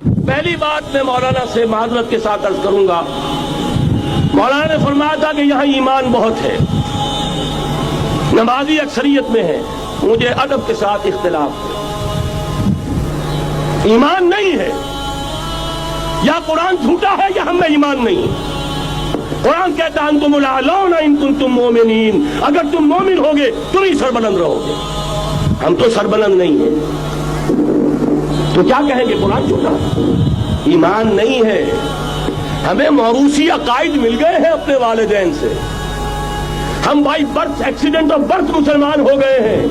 پہلی بات میں مولانا سے معذرت کے ساتھ عرض کروں گا، مولانا نے فرمایا تھا کہ یہاں ایمان بہت ہے، نمازی اکثریت میں ہے، مجھے ادب کے ساتھ اختلاف ہے، ایمان نہیں ہے، یا قرآن جھوٹا ہے یا ہم میں ایمان نہیں ہے۔ قرآن کہتا ہے انتم الاعلون ان کنتم مومنین، اگر تم مومن ہوگے تم ہی سربلند رہو گے، ہم تو سربلند نہیں ہیں، تو کیا کہیں گے؟ قرآن جھوٹا ہے، ایمان نہیں ہے۔ ہمیں موروثی عقائد مل گئے ہیں اپنے والدین سے، ہم by birth accident of birth مسلمان ہو گئے ہیں،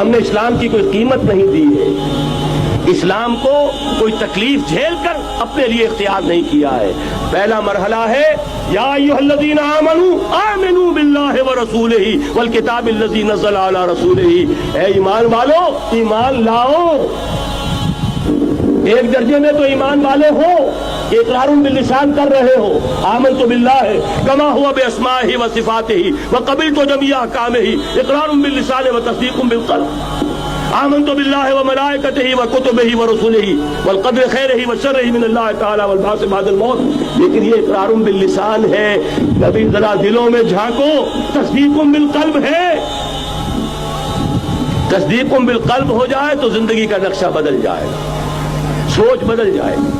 ہم نے اسلام کی کوئی قیمت نہیں دی ہے، اسلام کو کوئی تکلیف جھیل کر اپنے لیے اختیار نہیں کیا ہے۔ پہلا مرحلہ ہے یا ایھا الذین آمنوا آمنوا باللہ ورسولہ والکتاب الذی نزل علی رسولہ، اے ایمان والو ایمان لاؤ۔ ایک درجے میں تو ایمان والے ہو کہ اقرار باللسان کر رہے ہو، آمنت باللہ کما ہوا باسمائہ وصفاتہ وقبلت جمیع احکامہ، اقرار باللسان وتصدیق بالقلب، آمنت باللہ وملائکتہ وکتبہ ورسلہ والقدر خیرہ وشرہ من اللہ تعالی والبعث بعد الموت۔ لیکن یہ اقرار باللسان ہے، کبھی ذرا دلوں میں جھانکو، تصدیق بالقلب ہے۔ تصدیق بالقلب ہو جائے تو زندگی کا نقشہ بدل جائے گا، سوچ بدل جائے گی،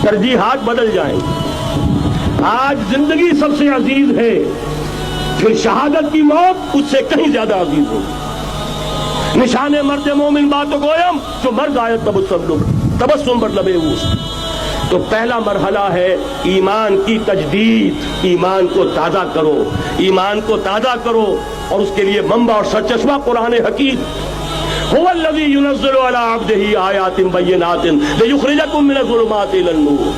ترجیحات بدل جائیں گی۔ آج زندگی سب سے عزیز ہے، پھر شہادت کی موت اس سے کہیں زیادہ عزیز ہو۔ نشان مرد مومن بات گویم جو مرد آیت تبسم بر لبے اوس۔ تو پہلا مرحلہ ہے ایمان کی تجدید، ایمان کو تازہ کرو، ایمان کو تازہ کرو، اور اس کے لیے منبع اور سرچشمہ قرآن حکیم۔ هو الذی ينزل علی عبدہ آیات بینات لیخرجکم من الظلمات الی النور۔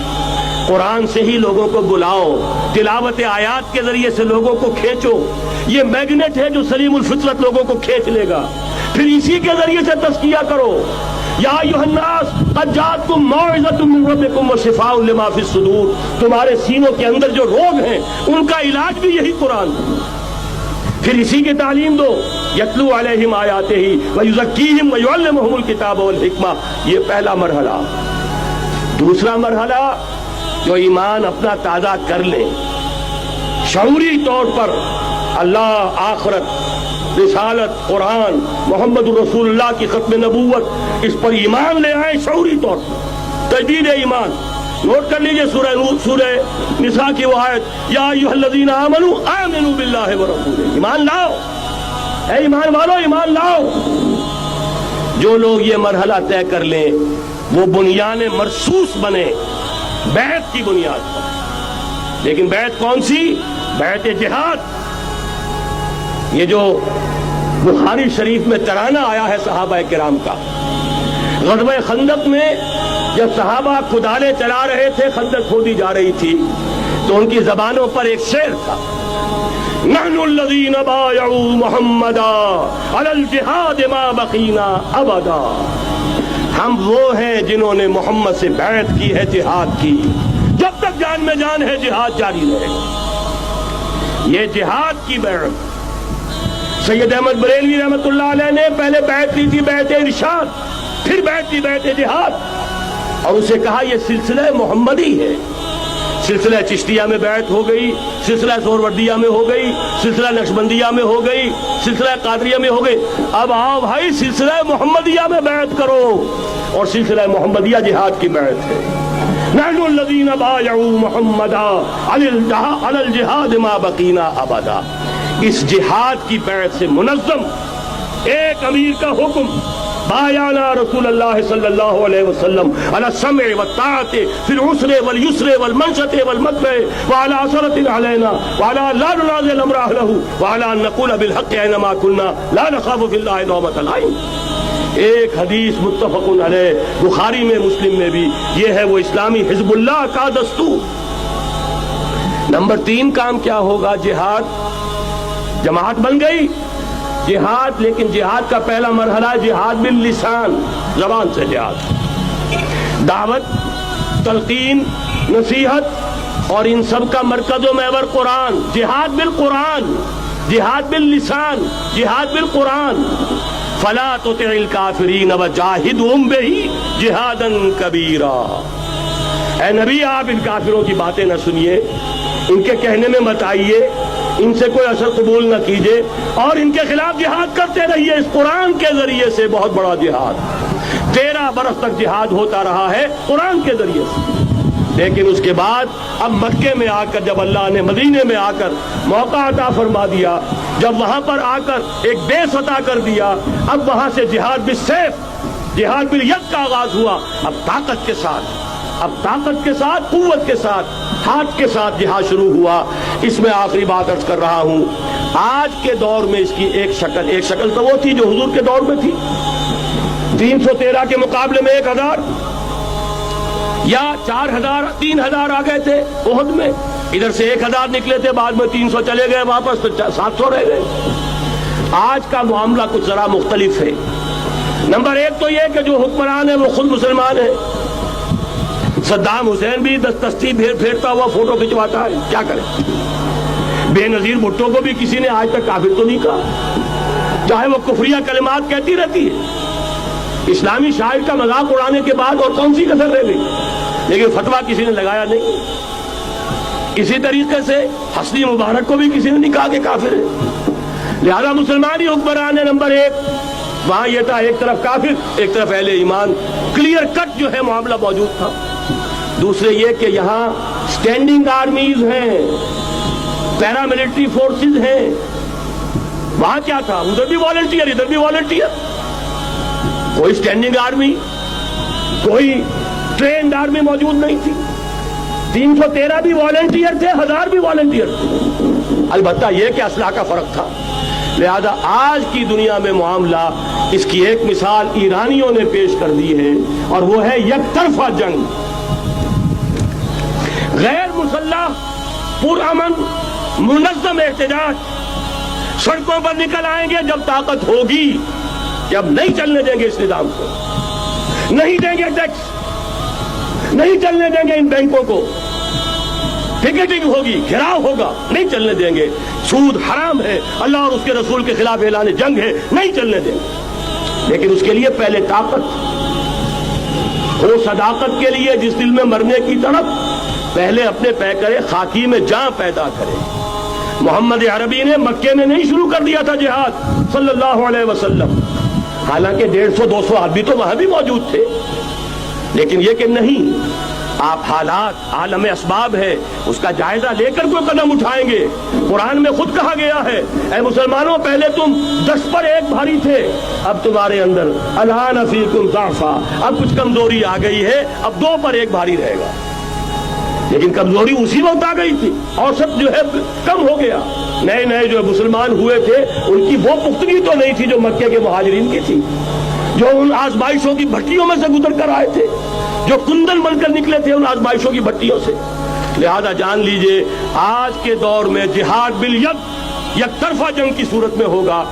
قرآن سے ہی لوگوں کو بلاؤ، تلاوت آیات کے ذریعے سے لوگوں کو کھینچو، یہ میگنیٹ ہے جو سلیم الفطرت لوگوں کو کھینچ لے گا، پھر اسی کے ذریعے سے تزکیہ کرو۔ یا ایھا الناس قد جاءتکم موعظۃ من ربکم وشفاء لما فی الصدور، تمہارے سینوں کے اندر جو روگ ہیں ان کا علاج بھی یہی قرآن ہے، پھر اسی کی تعلیم دو۔ یتلو علیہم آیاتہ ویزکیہم ویعلمہم الکتاب والحکمہ، یہ پہلا مرحلہ۔ دوسرا مرحلہ جو ایمان اپنا تازہ کر لیں، شعوری طور پر اللہ، آخرت، رسالت، قرآن، محمد رسول اللہ کی ختم نبوت، اس پر ایمان لے آئیں شعوری طور پر، تجدید ایمان۔ نوٹ کر لیجئے سورہ نساء کی وہ آیت، یا ایھا الذین آمنوا آمنوا باللہ ورسولہ، ایمان لاؤ، اے ایمان والو ایمان لاؤ۔ جو لوگ یہ مرحلہ طے کر لیں وہ بنیان مرصوص بنے بیعت کی بنیاد پر۔ لیکن بیعت کون سی؟ بیعت جہاد۔ یہ جو بخاری شریف میں ترانہ آیا ہے صحابہ کرام کا، غزوہ خندق میں جب صحابہ کدالیں چلا رہے تھے، خندق کھودی جا رہی تھی، تو ان کی زبانوں پر ایک شعر تھا، نحن الذین بایعوا محمدا علی الجہاد ما بقینا ابدا، ہم وہ ہیں جنہوں نے محمد سے بیعت کی ہے جہاد کی، جب تک جان میں جان ہے جہاد جاری رہے گا۔ یہ جہاد کی بیعت سید احمد بریلوی رحمۃ اللہ علیہ نے پہلے بیعت لی تھی، بیعت ارشاد، پھر بیعت کی بیعت جہاد، اور اسے کہا یہ سلسلہ محمدی ہے۔ سلسلہ چشتیہ میں بیعت ہو گئی، سلسلہ سہروردیہ میں ہو گئی، سلسلہ نقشبندیہ میں ہو گئی، سلسلہ قادریہ میں ہو گئی، اب آؤ بھائی سلسلہ محمدیہ میں بیعت کرو، اور سلسلہ محمدیہ جہاد کی بیعت ہے۔ نحن الذین بایعوا محمدا علی الجہاد ما بقینا ابدا۔ اس جہاد کی بیعت سے منظم ایک امیر کا حکم، بایعنا رسول اللہ صلی اللہ علیہ وسلم علی السمع والطاعۃ فی العسر والیسر والمنشط والمکرہ وعلی اثرۃ علینا وعلی لا ننازع الامر اہلہ وعلی ان نقول بالحق اینما کنا لا نخاف فی اللہ لومۃ لائم۔ ایک حدیث متفق علیہ، بخاری میں، مسلم میں بھی، یہ ہے وہ اسلامی حزب اللہ کا دستور۔ نمبر 3 کام کیا ہوگا؟ جہاد، جماعت بن گئی جہاد، لیکن جہاد کا پہلا مرحلہ جہاد باللسان، زبان سے جہاد، دعوت، تلقین، نصیحت، اور ان سب کا مرکز و محور قرآن۔ جہاد بالقرآن، جہاد باللسان، جہاد بالقرآن۔ فلا تطع الکافرین وجاہدہم بہ جہادا کبیرا۔ اے نبی آپ ان کافروں کی باتیں نہ سنیے، ان کے کہنے میں مت آئیے، ان سے کوئی اثر قبول نہ کیجیے، اور ان کے خلاف جہاد کرتے رہیے اس قرآن کے ذریعے سے۔ بہت بڑا جہاد، 13 برس تک جہاد ہوتا رہا ہے قرآن کے ذریعے سے۔ لیکن اس کے بعد اب مکے میں آ کر، جب اللہ نے مدینے میں آ کر موقع عطا فرما دیا، جب وہاں پر آ کر ایک بیس عطا کر دیا، اب وہاں سے جہاد بالسیف، جہاد بالید کا آغاز ہوا۔ اب طاقت کے ساتھ، اب طاقت کے ساتھ، قوت کے ساتھ، ہاتھ کے ساتھ جہاد شروع ہوا۔ اس میں آخری بات عرض کر رہا ہوں، آج کے دور میں اس کی ایک شکل تو وہ تھی جو حضور کے دور میں تھی، 313 کے مقابلے میں 1000 یا 4000 3000 آ گئے تھے احد میں، ادھر سے 1000 نکلے تھے، بعد میں 300 چلے گئے واپس، تو 700 رہ گئے۔ آج کا معاملہ کچھ ذرا مختلف ہے۔ نمبر 1 تو یہ کہ جو حکمران ہیں وہ خود مسلمان ہیں۔ صدام حسین بھی دستی پھیرتا ہوا فوٹو کھنچواتا ہے، کیا کرے؟ بے نظیر بھٹو کو بھی کسی نے آج تک کافر تو نہیں کہا، چاہے وہ کفریہ کلمات کہتی رہتی ہے۔ اسلامی شاعر کا مذاق اڑانے کے بعد اور کون سی کسر رہ گئی؟ لیکن فتویٰ کسی نے لگایا نہیں۔ اسی طریقے سے حسنی مبارک کو بھی کسی نے نہیں کہا کہ کافر ہے۔ لہذا مسلمان ہی حکمران ہے نمبر 1۔ وہاں یہ تھا ایک طرف کافر، ایک طرف اہل ایمان، کلیئر کٹ جو ہے معاملہ موجود تھا۔ دوسرے یہ کہ یہاں سٹینڈنگ آرمیز ہیں، پیراملٹری فورسز ہیں۔ وہاں کیا تھا؟ ادھر بھی والنٹیئر، ادھر بھی والنٹیئر۔ کوئی سٹینڈنگ آرمی، کوئی ٹرینڈ آرمی موجود نہیں تھی۔ 313 بھی والنٹیئر تھے، 1000 بھی والنٹیئر تھے۔ البتہ یہ کہ اسلحہ کا فرق تھا۔ لہذا آج کی دنیا میں معاملہ، اس کی ایک مثال ایرانیوں نے پیش کر دی ہے، اور وہ ہے یک طرفہ جنگ۔ غیر مسلح، پرامن، منظم احتجاج، سڑکوں پر نکل آئیں گے جب طاقت ہوگی، جب نہیں چلنے دیں گے اس نظام کو، نہیں دیں گے ٹیکس، نہیں چلنے دیں گے ان بینکوں کو، پکیٹنگ ہوگی، گھراؤ ہوگا، نہیں چلنے دیں گے، سود حرام ہے، اللہ اور اس کے رسول کے خلاف اعلان جنگ ہے، نہیں چلنے دیں گے۔ لیکن اس کے لیے پہلے طاقت ہو، صداقت کے لیے جس دل میں مرنے کی طرف، پہلے اپنے پیکرے خاکی میں جان پیدا کرے۔ محمد عربی نے مکے میں نہیں شروع کر دیا تھا جہاد صلی اللہ علیہ وسلم، حالانکہ 150-200 آدمی تو وہاں بھی موجود تھے، لیکن یہ کہ نہیں، آپ حالات، عالم اسباب ہے، اس کا جائزہ لے کر کوئی قدم اٹھائیں گے۔ قرآن میں خود کہا گیا ہے، اے مسلمانوں، پہلے تم 10 پر 1 بھاری تھے، اب تمہارے اندر الآن فیکم ضعفا، اب کچھ کمزوری آ گئی ہے، اب 2 پر 1 بھاری رہے گا۔ لیکن کمزوری اسی وقت آ گئی تھی، اوسط جو ہے کم ہو گیا۔ نئے جو مسلمان ہوئے تھے ان کی وہ پختگی تو نہیں تھی جو مکے کے مہاجرین کی تھی، جو ان آزمائشوں کی بھٹیوں میں سے گزر کر آئے تھے، جو کندن بن کر نکلے تھے ان آزمائشوں کی بھٹیوں سے۔ لہذا جان لیجئے آج کے دور میں جہاد بالید یک طرفہ جنگ کی صورت میں ہوگا،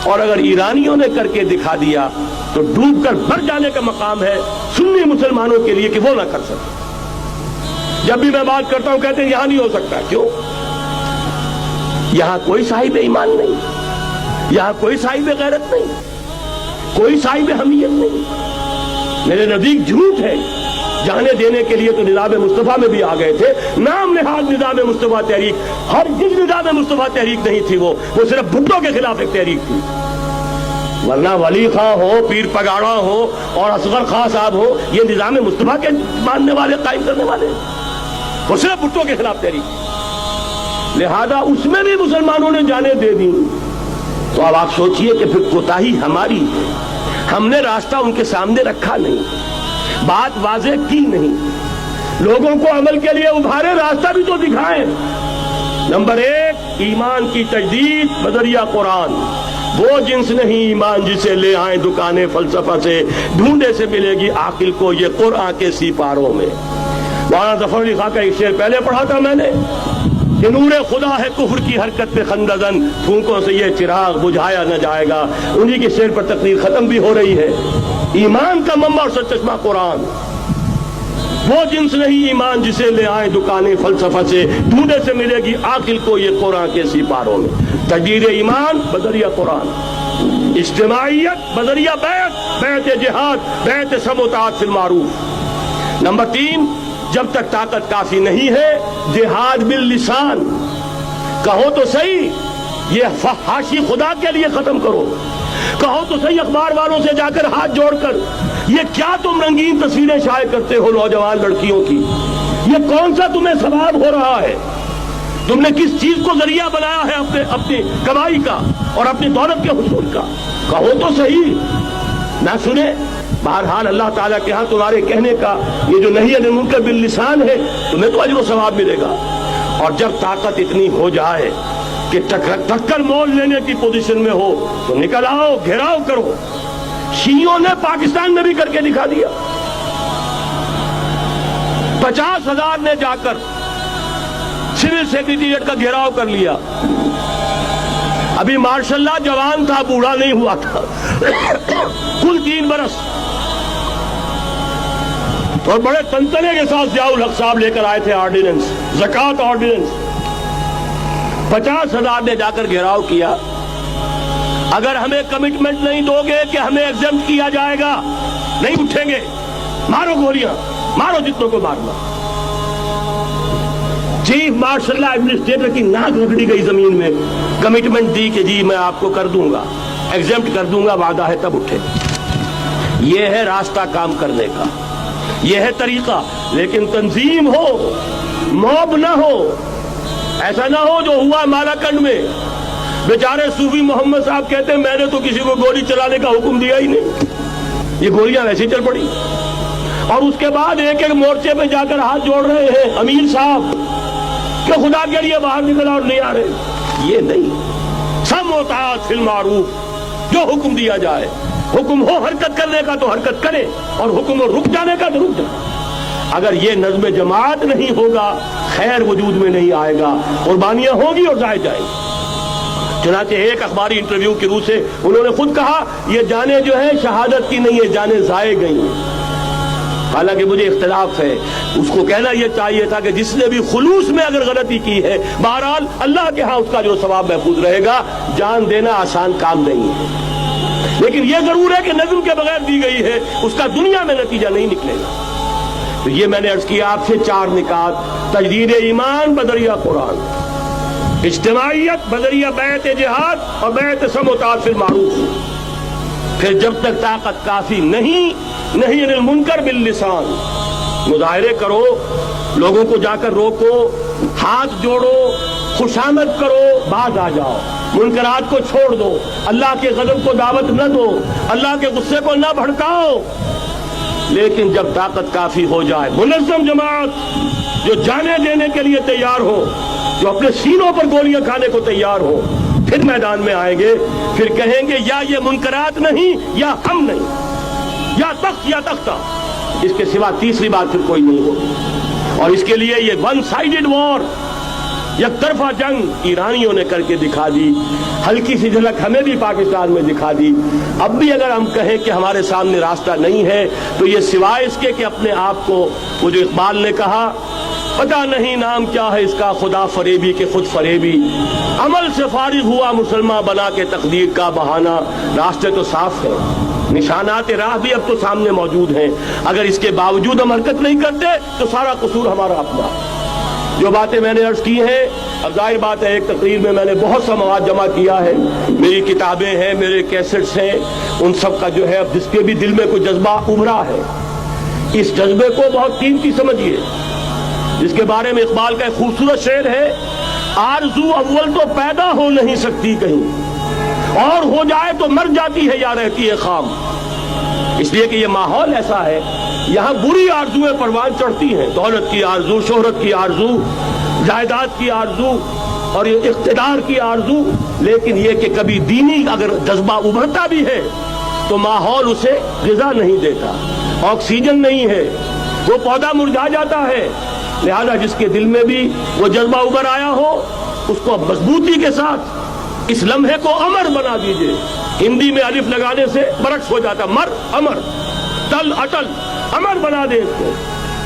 اور اگر ایرانیوں نے کر کے دکھا دیا تو ڈوب کر مر جانے کا مقام ہے سنی مسلمانوں کے لیے کہ وہ نہ کر سکے۔ جب بھی میں بات کرتا ہوں کہتے ہیں یہاں نہیں ہو سکتا، کیوں؟ یہاں کوئی صاحب ایمان نہیں، یہاں کوئی صاحب غیرت نہیں، کوئی صاحب حمیت نہیں۔ میرے نزدیک جھوٹ ہے، جانے دینے کے لیے تو نظام مصطفیٰ میں بھی آ گئے تھے، نام نہاد نظام مصطفیٰ تحریک، ہر جس نظام مصطفیٰ تحریک نہیں تھی، وہ صرف بھٹو کے خلاف ایک تحریک تھی، ورنہ ولی خاں ہو، پیر پگاڑا ہو اور اصغر خاں صاحب ہو، یہ نظام مصطفیٰ کے ماننے والے، قائم کرنے والے، وہ صرف بھٹو کے خلاف تحریک۔ لہذا اس میں بھی مسلمانوں نے جانیں دے دی، تو اب آپ سوچئے کہ پھر کوتاہی ہماری ہے، ہم نے راستہ ان کے سامنے رکھا نہیں، بات واضح کی نہیں، لوگوں کو عمل کے لیے ابھارے، راستہ بھی تو دکھائیں۔ نمبر 1 ایمان کی تجدید بذریعہ قرآن۔ وہ جنس نہیں ایمان جسے لے آئیں دکانیں فلسفہ سے، ڈھونڈے سے ملے گی عاقل کو یہ قرآن کے سیپاروں میں۔ مولانا ظفر علی خان کا ایک شعر پہلے پڑھا تھا میں نے کہ نور خدا ہے کفر کی حرکت پہ خندزن، پھونکوں سے یہ چراغ بجھایا نہ جائے گا۔ انہی کے شعر پر تقریر ختم بھی ہو رہی ہے۔ ایمان کا منبع اور سرچشمہ قرآن۔ وہ جنس نہیں ایمان جسے لے آئیں دکانیں فلسفہ سے، ڈھونڈے سے ملے گی عاقل کو یہ قرآن کے سیپاروں میں۔ تجدید ایمان بذریعہ قرآن۔ اجتماعیت بذریعہ بیعت جہاد، بیعت سمع و اطاعت فی المعروف۔ نمبر 3، جب تک طاقت کافی نہیں ہے جہاد باللسان، کہو تو صحیح یہ فحاشی خدا کے لیے ختم کرو، کہو تو صحیح اخبار والوں سے جا کر ہاتھ جوڑ کر یہ کیا تم رنگین تصویریں شائع کرتے ہو نوجوان لڑکیوں کی، یہ کون سا تمہیں ثواب ہو رہا ہے، تم نے کس چیز کو ذریعہ بنایا ہے اپنی کمائی کا اور اپنی دولت کے حصول کا، کہو تو صحیح، نہ سنے۔ بہرحال اللہ تعالیٰ کے ہاں تمہارے کہنے کا یہ جو نہی عن المنکر باللسان ہے تمہیں تو اجر و ثواب ملے گا۔ اور جب طاقت اتنی ہو جائے کہ ٹکر مول لینے کی پوزیشن میں ہو تو نکل آؤ، گھیراؤ کرو۔ شیعوں نے پاکستان میں بھی کر کے دکھا دیا، 50,000 نے جا کر سول سیکریٹریٹ کا گھیراؤ کر لیا۔ ابھی ماشاء اللہ جوان تھا، بوڑھا نہیں ہوا تھا، کل 3 برس، اور بڑے تنتنے کے ساتھ ضیاء الحق صاحب لے کر آئے تھے آرڈیننس، زکوٰۃ آرڈیننس۔ 50,000 نے جا کر گھیراؤ کیا۔ اگر ہمیں کمٹمنٹ نہیں دو گے کہ ہمیں ایگزمپٹ کیا جائے گا، نہیں اٹھیں گے، مارو گولیاں، مارو جتنوں کو مارنا۔ چیف مارشل اللہ ایڈمنسٹریٹر کی ناک رگڑی گئی زمین میں، کمٹمنٹ دی کہ جی میں آپ کو کر دوں گا، ایگزمپٹ کر دوں گا، وعدہ ہے، تب اٹھے۔ یہ ہے راستہ کام کرنے کا، یہ ہے طریقہ، لیکن تنظیم ہو، موب نہ ہو۔ ایسا نہ ہو جو ہوا مالا کنڈ میں، بیچارے صوفی محمد صاحب کہتے ہیں میں نے تو کسی کو گولی چلانے کا حکم دیا ہی نہیں، یہ گولیاں ویسے چل پڑی، اور اس کے بعد ایک ایک مورچے پہ جا کر ہاتھ جوڑ رہے ہیں امیر صاحب کہ خدا کے لیے باہر نکلا اور نہیں آ رہے۔ یہ نہیں، سمع و اطاعت فی المعروف، جو حکم دیا جائے، حکم ہو حرکت کرنے کا تو حرکت کرے، اور حکم ہو رک جانے کا تو رک جائے۔ اگر یہ نظم جماعت نہیں ہوگا خیر وجود میں نہیں آئے گا، قربانیاں ہوں گی اور ضائع جائیں گی۔ چنانچہ ایک اخباری انٹرویو کی روح سے انہوں نے خود کہا یہ جانیں جو ہیں شہادت کی نہیں، یہ جانیں ضائع گئی ہیں۔ حالانکہ مجھے اختلاف ہے، اس کو کہنا یہ چاہیے تھا کہ جس نے بھی خلوص میں اگر غلطی کی ہے بہرحال اللہ کے ہاں اس کا جو ثواب محفوظ رہے گا، جان دینا آسان کام نہیں ہے، لیکن یہ ضرور ہے کہ نظم کے بغیر دی گئی ہے اس کا دنیا میں نتیجہ نہیں نکلے گا۔ تو یہ میں نے عرض کیا آپ سے 4 نکات: تجدید ایمان بذریعہ قرآن، اجتماعیت بذریعہ بیعت جہاد، اور بیعت سمع و اطاعت فی المعروف۔ پھر جب تک طاقت کافی نہیں، نہی عن المنکر باللسان، مظاہرے کرو، لوگوں کو جا کر روکو، ہاتھ جوڑو، خوشامد کرو، باز آ جاؤ، منکرات کو چھوڑ دو، اللہ کے غضب کو دعوت نہ دو، اللہ کے غصے کو نہ بھڑکاؤ۔ لیکن جب طاقت کافی ہو جائے، منظم جماعت جو جانے دینے کے لیے تیار ہو، جو اپنے سینوں پر گولیاں کھانے کو تیار ہو، پھر میدان میں آئیں گے، پھر کہیں گے یا یہ منکرات نہیں یا ہم نہیں، یا تخت یا تختہ، اس کے سوا تیسری بات پھر کوئی نہیں ہوگی۔ اور اس کے لیے یہ ون سائیڈڈ وار، یک طرفہ جنگ ایرانیوں نے کر کے دکھا دی، ہلکی سی جھلک ہمیں بھی پاکستان میں دکھا دی۔ اب بھی اگر ہم کہیں کہ ہمارے سامنے راستہ نہیں ہے تو یہ سوائے اس کے کہ اپنے آپ کو، وہ جو اقبال نے کہا پتہ نہیں نام کیا ہے اس کا، خدا فریبی کے خود فریبی، عمل سے فارغ ہوا مسلمان بنا کے تقدیر کا بہانہ۔ راستے تو صاف ہیں، نشانات راہ بھی اب تو سامنے موجود ہیں، اگر اس کے باوجود ہم حرکت نہیں کرتے تو سارا قصور ہمارا اپنا۔ جو باتیں میں نے عرض کی ہیں، اب ظاہر بات ہے ایک تقریر میں میں نے بہت سا مواد جمع کیا ہے، میری کتابیں ہیں، میرے کیسٹس ہیں، ان سب کا جو ہے اب جس کے بھی دل میں کوئی جذبہ ابھرا ہے، اس جذبے کو بہت قیمتی سمجھیے، جس کے بارے میں اقبال کا ایک خوبصورت شعر ہے: آرزو اول تو پیدا ہو نہیں سکتی کہیں، اور ہو جائے تو مر جاتی ہے یا رہتی ہے خام۔ اس لیے کہ یہ ماحول ایسا ہے، یہاں بری آرزویں پروان چڑھتی ہیں، دولت کی آرزو، شہرت کی آرزو، جائیداد کی آرزو اور اقتدار کی آرزو، لیکن یہ کہ کبھی دینی اگر جذبہ ابھرتا بھی ہے تو ماحول اسے غذا نہیں دیتا، آکسیجن نہیں ہے، وہ پودا مرجھا جاتا ہے۔ لہذا جس کے دل میں بھی وہ جذبہ ابھر آیا ہو اس کو مضبوطی کے ساتھ اس لمحے کو امر بنا دیجئے۔ ہندی میں الف لگانے سے برعکس ہو جاتا، مر امر، تل اٹل، امر بنا دے اس کو۔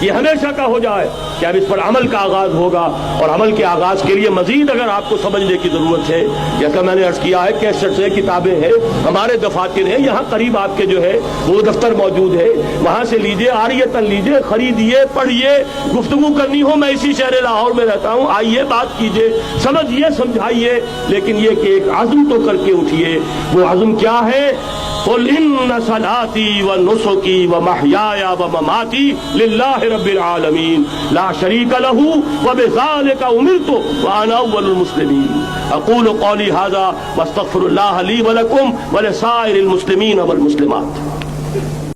یہ ہمیشہ کا ہو جائے کہ اب اس پر عمل کا آغاز ہوگا، اور عمل کے آغاز کے لیے مزید اگر آپ کو سمجھنے کی ضرورت ہے، جیسا میں نے عرض کیا ہے، کیسٹ سے کتابیں ہیں، ہمارے دفاتر ہیں، یہاں قریب آپ کے جو ہے وہ دفتر موجود ہے، وہاں سے لیجئے، عاریتاً لیجئے، خریدیے، پڑھیے، گفتگو کرنی ہو، میں اسی شہر لاہور میں رہتا ہوں، آئیے بات کیجئے، سمجھیے، سمجھائیے، لیکن یہ کہ ایک عزم تو کر کے اٹھیے۔ وہ عزم کیا ہے؟ قل ان صلاتي ونسكي ومحياي ومماتي لله رب العالمين لا شريك له وبذلك امرت وانا اول المسلمين اقول قولي هذا واستغفر الله لي ولكم ولسائر المسلمين والمسلمات۔